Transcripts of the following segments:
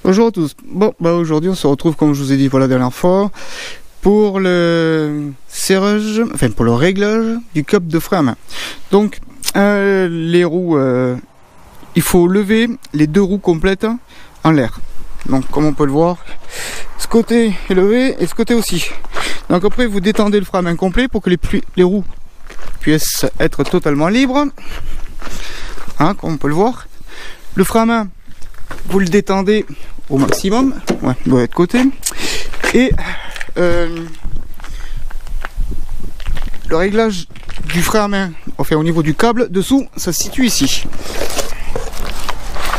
Bonjour à tous. Bon, aujourd'hui on se retrouve comme je vous ai dit pour la dernière fois pour le serrage, enfin pour le réglage du câble de frein à main. Donc les roues, il faut lever les deux roues complètes en l'air. Donc comme on peut le voir, ce côté est levé et ce côté aussi. Donc après vous détendez le frein à main complet pour que les roues puissent être totalement libres. Hein, comme on peut le voir. Le frein à main, vous le détendez au maximum, ouais, il doit être côté, et le réglage du frein à main, enfin au niveau du câble dessous, ça se situe ici.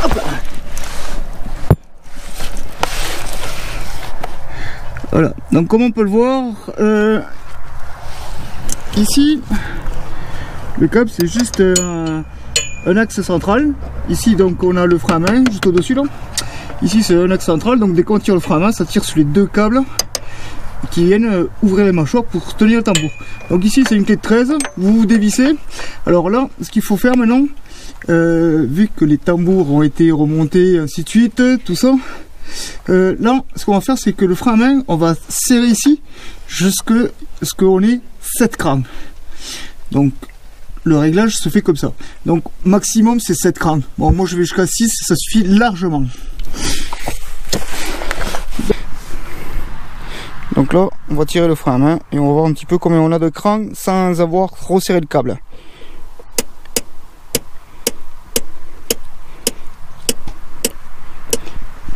Hop. Voilà, donc comme on peut le voir, ici, le câble c'est juste un axe central. Ici donc on a le frein à main juste au-dessus là. Ici c'est un axe central, donc dès qu'on tire le frein à main, ça tire sur les deux câbles qui viennent ouvrir les mâchoires pour tenir le tambour. Donc ici c'est une clé de 13, vous dévissez. Alors là, ce qu'il faut faire maintenant, vu que les tambours ont été remontés, ainsi de suite, tout ça, là ce qu'on va faire c'est que le frein à main, on va serrer ici jusqu'à ce qu'on ait 7 crans. Donc le réglage se fait comme ça. Donc maximum c'est 7 crans. Bon, moi je vais jusqu'à 6, ça suffit largement. Donc là, on va tirer le frein à main et on va voir un petit peu combien on a de crans sans avoir resserré le câble.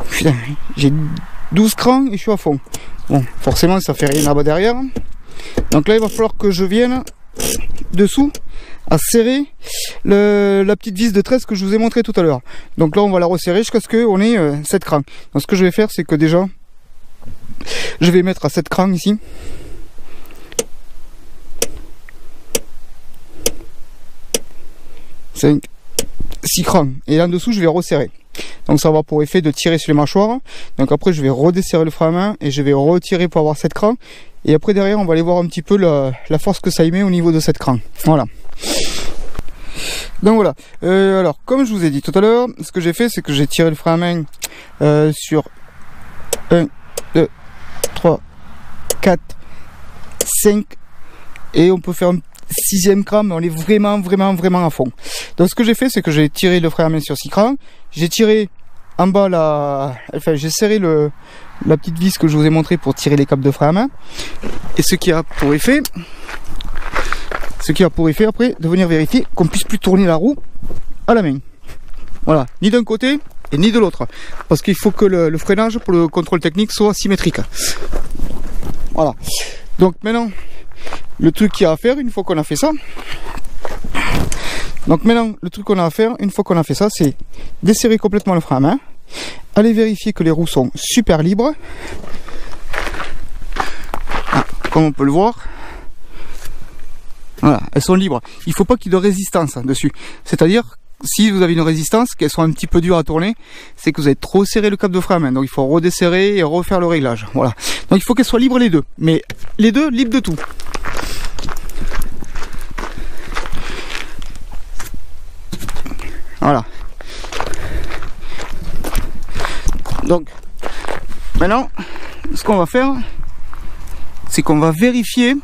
Putain, j'ai 12 crans et je suis à fond. Bon, forcément ça fait rien là-bas derrière. Donc là il va falloir que je vienne dessous à serrer la petite vis de 13 que je vous ai montré tout à l'heure. Donc là on va la resserrer jusqu'à ce qu'on ait 7 crans. Donc ce que je vais faire c'est que déjà je vais mettre à 7 crans ici. 5, 6 crans. Et là en dessous je vais resserrer. Donc ça va pour effet de tirer sur les mâchoires. Donc après je vais redesserrer le frein à main et je vais retirer pour avoir 7 crans. Et après derrière on va aller voir un petit peu la force que ça y met au niveau de cette crans. Voilà. Donc voilà. Alors comme je vous ai dit tout à l'heure, ce que j'ai fait c'est que j'ai tiré le frein à main sur 1, 2, 3, 4, 5 et on peut faire un 6e cran, mais on est vraiment à fond. Donc ce que j'ai fait c'est que j'ai tiré le frein à main sur 6 crans, j'ai tiré en bas j'ai serré la petite vis que je vous ai montré pour tirer les câbles de frein à main, et ce qui a pour effet après de venir vérifier qu'on puisse plus tourner la roue à la main. Voilà, ni d'un côté et ni de l'autre, parce qu'il faut que le freinage pour le contrôle technique soit symétrique. Voilà. Donc maintenant, le truc qu'il y a à faire une fois qu'on a fait ça, c'est desserrer complètement le frein à main, aller vérifier que les roues sont super libres. Ah, comme on peut le voir, voilà, elles sont libres. Il ne faut pas qu'il y ait de résistance dessus. C'est-à-dire, si vous avez une résistance, qu'elles sont un petit peu dures à tourner, c'est que vous avez trop serré le câble de frein à main. Donc il faut redesserrer et refaire le réglage. Voilà. Donc il faut qu'elles soient libres les deux. Mais les deux libres de tout. Voilà. Donc maintenant, ce qu'on va faire, c'est qu'on va vérifier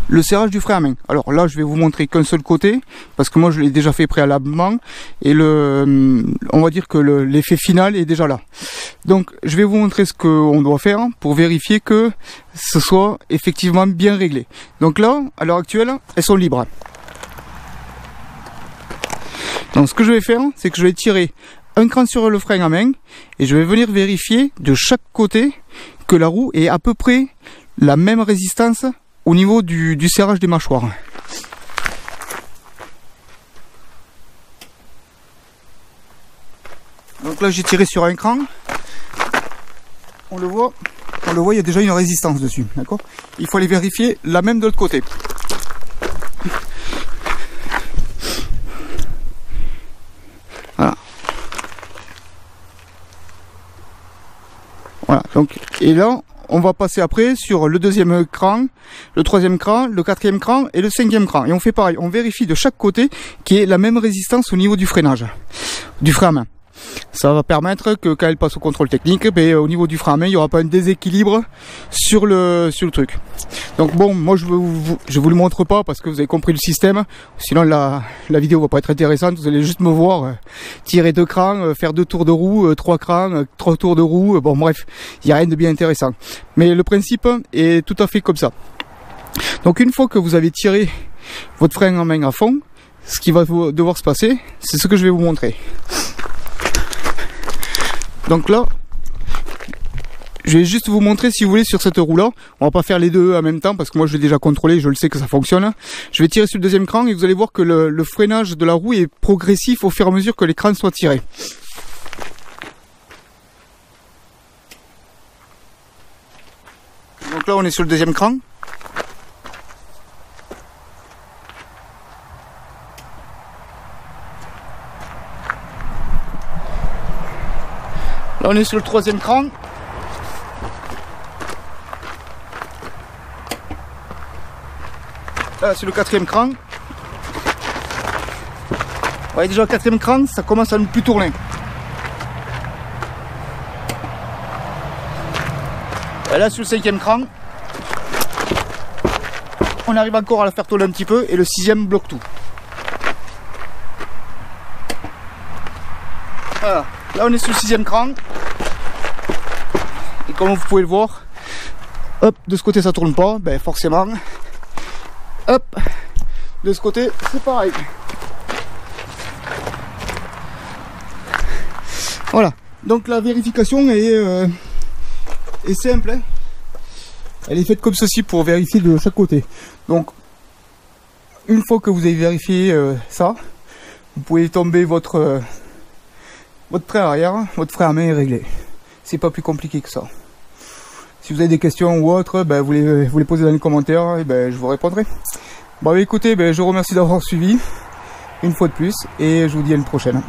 le serrage du frein à main. Alors là je vais vous montrer qu'un seul côté parce que moi je l'ai déjà fait préalablement et on va dire que l'effet final est déjà là. Donc je vais vous montrer ce qu'on doit faire pour vérifier que ce soit effectivement bien réglé. Donc là à l'heure actuelle elles sont libres. Donc ce que je vais faire c'est que je vais tirer un cran sur le frein à main et je vais venir vérifier de chaque côté que la roue ait à peu près la même résistance au niveau du serrage des mâchoires. Donc là j'ai tiré sur un cran, on le voit, il y a déjà une résistance dessus, d'accord. Il faut aller vérifier la même de l'autre côté. Voilà. Voilà, donc, et là on va passer après sur le deuxième cran, le troisième cran, le quatrième cran et le cinquième cran. Et on fait pareil, on vérifie de chaque côté qu'il y ait la même résistance au niveau du freinage, du frein à main. ça va permettre que quand elle passe au contrôle technique, ben, au niveau du frein à main, il n'y aura pas un déséquilibre sur le truc. Donc bon, moi je vous le montre pas parce que vous avez compris le système, sinon la vidéo va pas être intéressante, vous allez juste me voir tirer 2 crans, faire 2 tours de roue, 3 crans, 3 tours de roue, bon bref, il n'y a rien de bien intéressant. Mais le principe est tout à fait comme ça. Donc une fois que vous avez tiré votre frein à main à fond, ce qui va devoir se passer, c'est ce que je vais vous montrer. Donc là, je vais juste vous montrer, si vous voulez, sur cette roue là. On va pas faire les deux en même temps parce que moi je l'ai déjà contrôlé, je le sais que ça fonctionne. Je vais tirer sur le deuxième cran et vous allez voir que le freinage de la roue est progressif au fur et à mesure que les crans soient tirés. Donc là on est sur le deuxième cran. Là on est sur le troisième cran. Là c'est le quatrième cran. Vous voyez déjà le quatrième cran, ça commence à ne plus tourner. Et là sur le cinquième cran, on arrive encore à la faire tourner un petit peu et le sixième bloque tout. Voilà. Là on est sur le sixième cran. Et comme vous pouvez le voir, hop, de ce côté ça tourne pas, ben forcément. Hop, de ce côté c'est pareil. Voilà, donc la vérification est simple, hein. Elle est faite comme ceci pour vérifier de chaque côté. Donc une fois que vous avez vérifié ça, vous pouvez tomber votre frein arrière, votre frein à main est réglé. C'est pas plus compliqué que ça. Si vous avez des questions ou autres, ben, vous les posez dans les commentaires et ben, je vous répondrai. Bon écoutez, ben, je vous remercie d'avoir suivi une fois de plus et je vous dis à une prochaine.